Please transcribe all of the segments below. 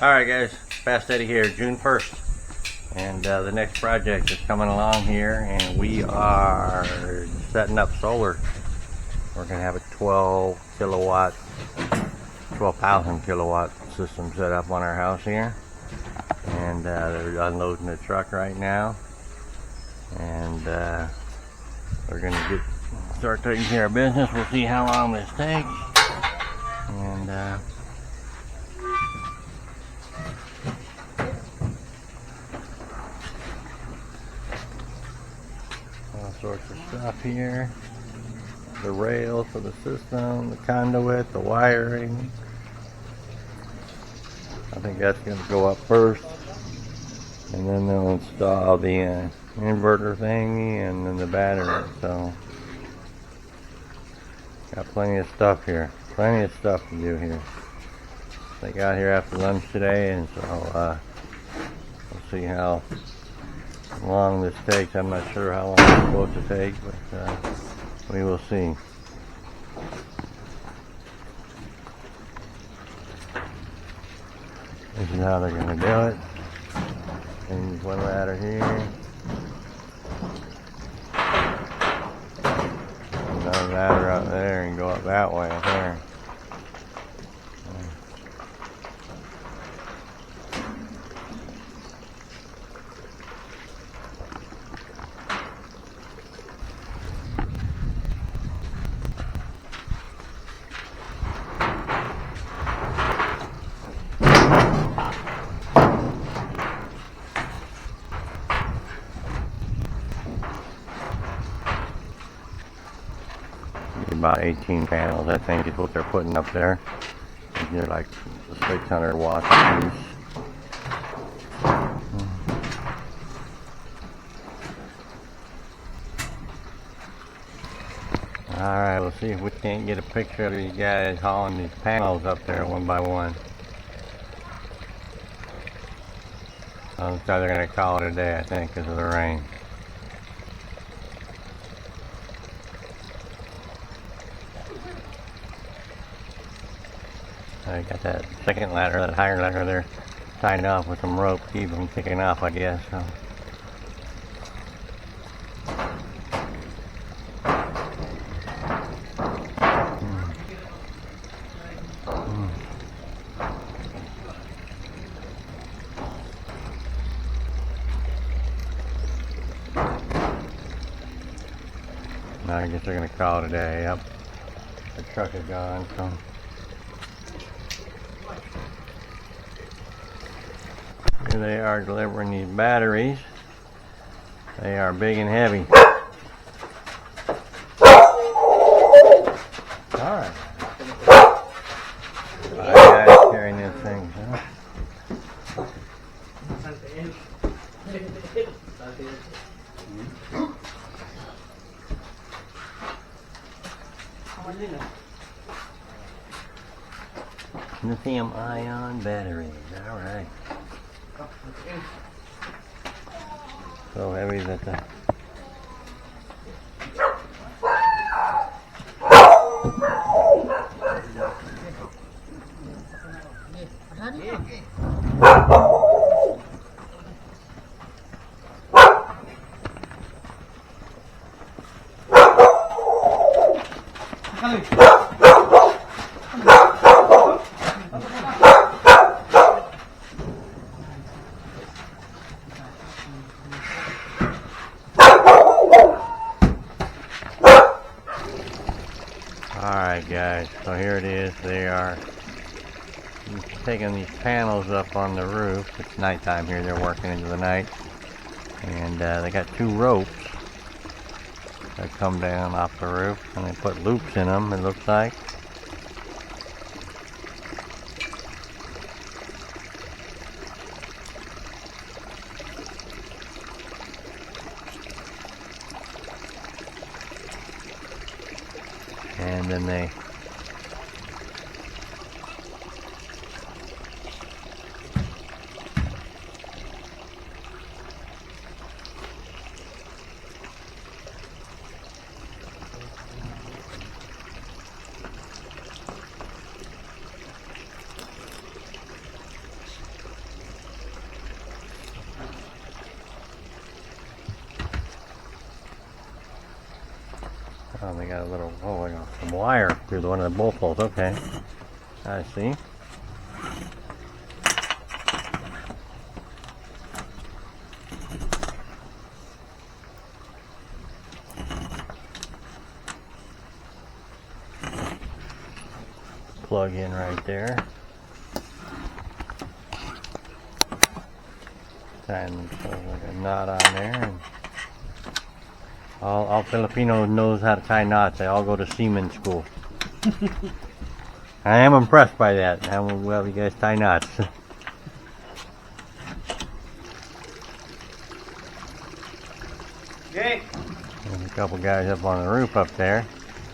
Alright guys, Fast Eddie here, June 1st. And the next project is coming along here, and we are setting up solar. We're going to have a 12,000 kilowatt system set up on our house here. And they're unloading the truck right now. And we're going to start taking care of business. We'll see how long this takes. And all sorts of stuff here. The rails for the system, the conduit, the wiring. I think that's going to go up first. And then they'll install the inverter thingy and then the battery. So, got plenty of stuff here. Plenty of stuff to do here. They got here after lunch today, and so we'll see how long this takes. I'm not sure how long it's supposed to take, but we will see. This is how they're going to do it. And use one ladder here. Another ladder out there and go up that way up there. About 18 panels, I think, is what they're putting up there. They're like 600 watts a piece. Alright, we'll see if we can't get a picture of these guys hauling these panels up there one by one. So they're going to call it a day, I think, because of the rain. I got that second ladder, that higher ladder there, tied off with some rope to keep them kicking off, I guess. So. Now I guess they're going to call it a day. Yep. The truck is gone, so. Here they are delivering these batteries. They are big and heavy. Alright. 5 guys carrying this thing, huh? Lithium-ion batteries. Alright. So heavy that the Alright guys, so here it is. They are taking these panels up on the roof. It's nighttime here, they're working into the night. And they got 2 ropes that come down off the roof, and they put loops in them, it looks like. And then they Oh, they got a little, oh, they got some wire through one of the bolt holes. Okay, I see. Plug in right there. And like a knot on there. And all Filipinos knows how to tie knots. They all go to seaman school. I am impressed by that. How well you guys tie knots. Okay. There's a couple guys up on the roof up there.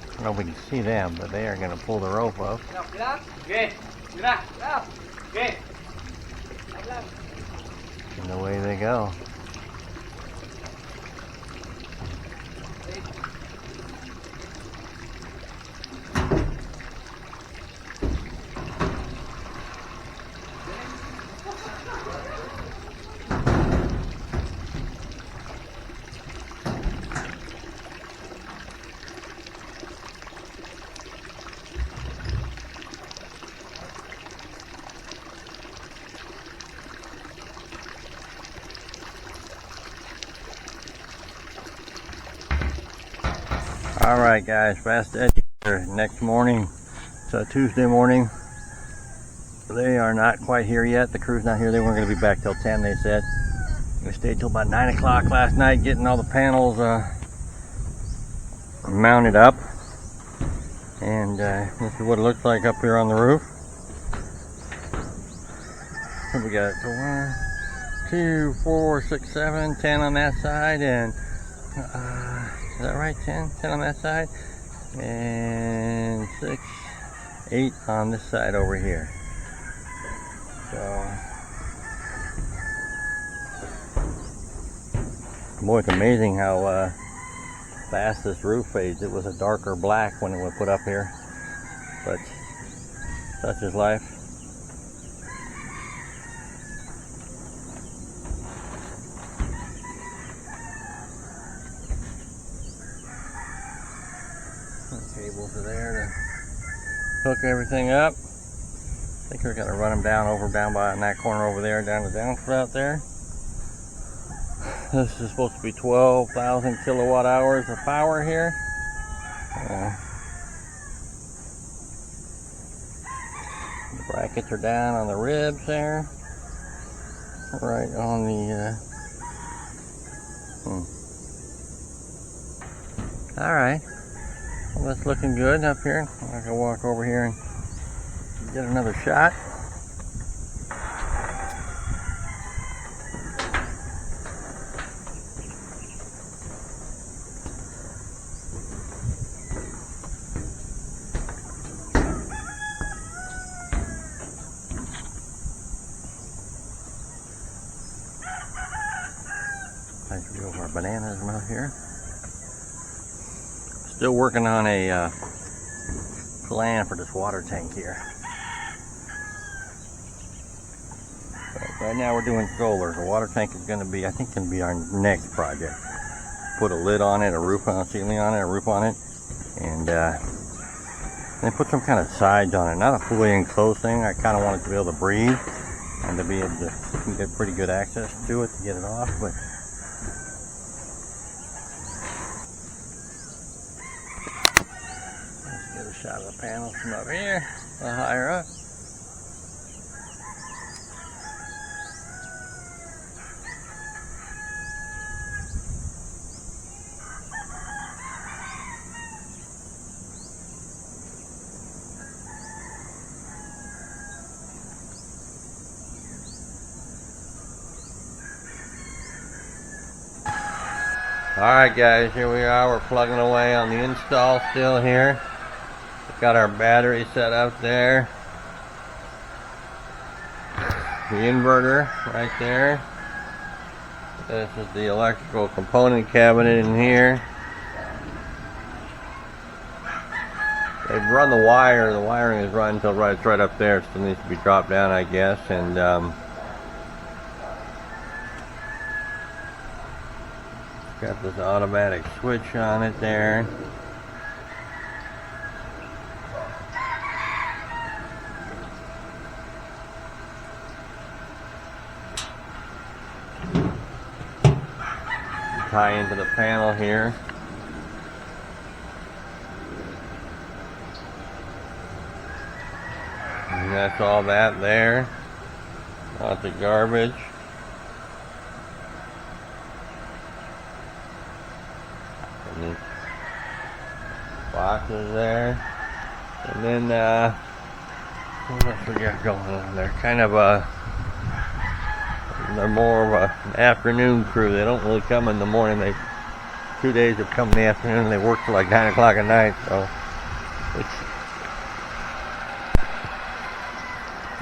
I don't know if we can see them, but they are going to pull the rope up. Okay. Okay. And away they go. Alright guys, fast edge here. Next morning, it's Tuesday morning. They are not quite here yet. The crew's not here. They weren't going to be back till 10, they said. We stayed till about 9 o'clock last night getting all the panels mounted up. And this is what it looks like up here on the roof. So we got 1, 2, 4, 6, 7, 10 on that side, and is that right? 10 on that side, and 6, 8 on this side over here. So, boy, it's amazing how fast this roof fades. It was a darker black when it was put up here, but such is life. The cables are there to hook everything up. I think we're going to run them down by in that corner over there, down the downspout there. This is supposed to be 12,000 kilowatt hours of power here. The brackets are down on the ribs there, right on the all right, well, that's looking good up here. I can walk over here and get another shot. Nice view of our bananas out here. Still working on a plan for this water tank here. But right now we're doing solar. The water tank is going to be, I think, going to be our next project. Put a lid on it, a roof on, a ceiling on it, a roof on it, and then put some kind of sides on it. Not a fully enclosed thing. I kind of want it to be able to breathe and to be able to get pretty good access to it to get it off. But let's get a shot of the panels from up here, a little higher up. Alright guys, here we are. We're plugging away on the install still here. We've got our battery set up there. The inverter right there. This is the electrical component cabinet in here. They've run the wire. The wiring is run until it's right up there. It still needs to be dropped down, I guess. And got this automatic switch on it there. tie into the panel here. And that's all that there. Lots of garbage. And these boxes there. And then, what else we got going on there? Kind of they're more of an afternoon crew. They don't really come in the morning. 2 days have come in the afternoon and they work till like 9 o'clock at night. So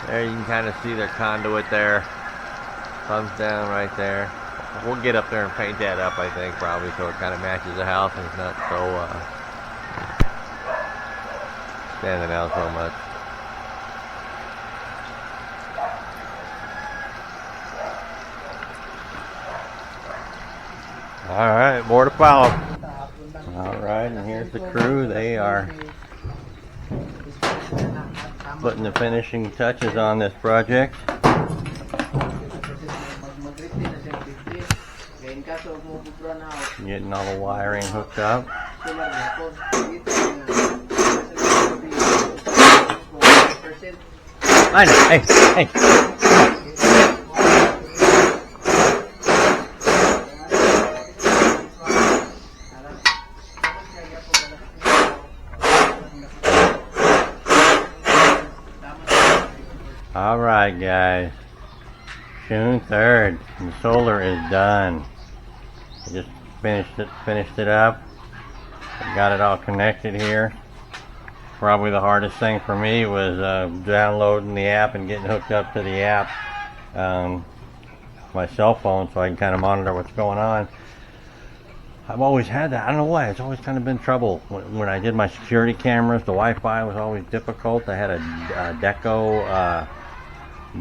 there you can kind of see their conduit there. Comes down right there. We'll get up there and paint that up, I think, probably, so it kind of matches the house and it's not so standing out so much. Alright, more to follow. Alright, and here's the crew. They are putting the finishing touches on this project. Getting all the wiring hooked up. I know. Hey, hey. Alright guys, June 3rd, the solar is done. I just finished it up, got it all connected here. Probably the hardest thing for me was downloading the app and getting hooked up to the app, my cell phone, so I can kind of monitor what's going on. I've always had that. I don't know why. It's always kind of been trouble. When I did my security cameras, the Wi-Fi was always difficult. I had a Deco,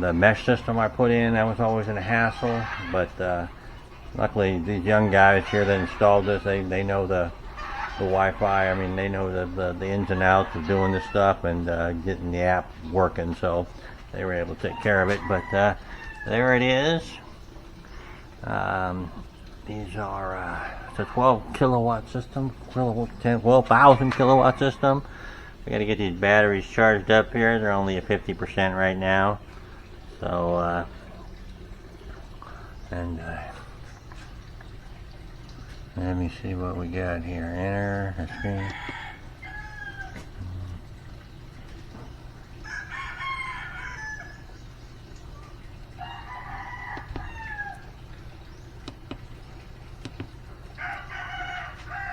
the mesh system I put in, that was always a hassle. But luckily, these young guys here that installed this, they know the Wi-Fi. I mean, they know the ins and outs of doing this stuff and getting the app working. So they were able to take care of it. But there it is. These are it's a 12 kilowatt system, 12,000 kilowatt system. We got to get these batteries charged up here. They're only at 50% right now. So let me see what we got here. Enter the screen.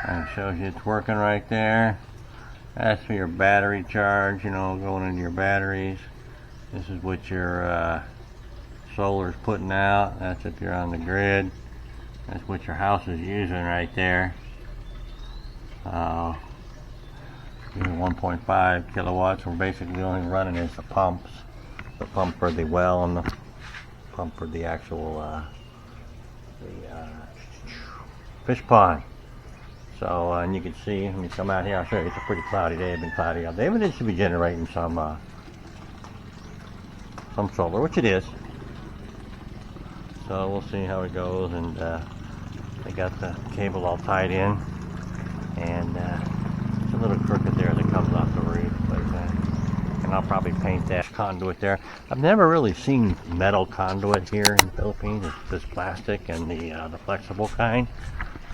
And it shows you it's working right there. That's for your battery charge, you know, going into your batteries. This is what your solar's putting out. That's if you're on the grid. That's what your house is using right there. 1.5 kilowatts. We're basically only running is the pumps. The pump for the well and the pump for the actual fish pond. So, and you can see, let me come out here, I'll show you, it's a pretty cloudy day, it's been cloudy out there, but it should be generating some solar, which it is. So we'll see how it goes, and they got the cable all tied in, and it's a little crooked there that comes off the roof, but, and I'll probably paint that conduit there. I've never really seen metal conduit here in the Philippines. It's this plastic and the flexible kind.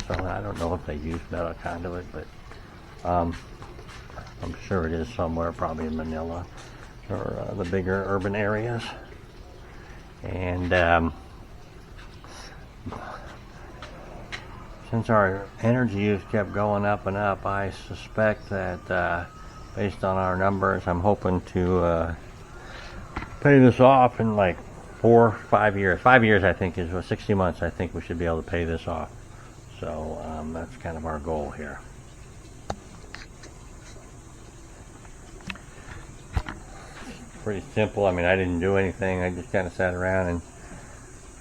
So I don't know if they use metal conduit, but I'm sure it is somewhere, probably in Manila or the bigger urban areas. And since our energy use kept going up and up, I suspect that based on our numbers, I'm hoping to pay this off in like 4 or 5 years. 5 years, I think, is 60 months. I think we should be able to pay this off. So that's kind of our goal here. Pretty simple. I mean, I didn't do anything. I just kind of sat around, and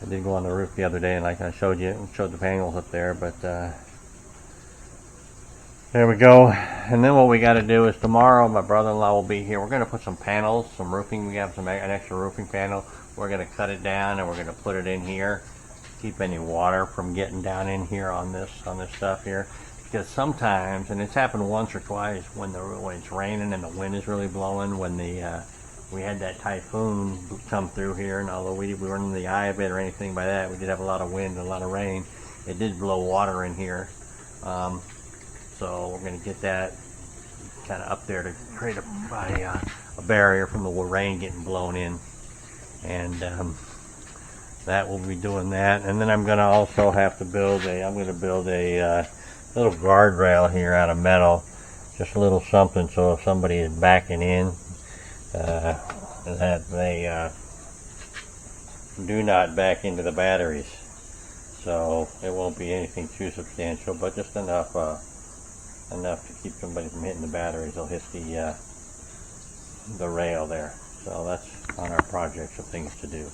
I did go on the roof the other day, and like I showed the panels up there. But there we go. And then what we got to do is tomorrow, my brother-in-law will be here. We're going to put some panels, some roofing. We have an extra roofing panel. We're going to cut it down, and we're going to put it in here. keep any water from getting down in here on this stuff here. Because sometimes, and it's happened once or twice when it's raining and the wind is really blowing, when we had that typhoon come through here, and although we weren't in the eye of it or anything by that, we did have a lot of wind and a lot of rain. It did blow water in here. So we're going to get that kind of up there to create a barrier from the rain getting blown in. And that will be doing that. And then I'm going to also have to build a little guardrail here out of metal, just a little something so if somebody is backing in, that they do not back into the batteries. So it won't be anything too substantial, but just enough to keep somebody from hitting the batteries. They'll hit the rail there. So that's on our projects of things to do.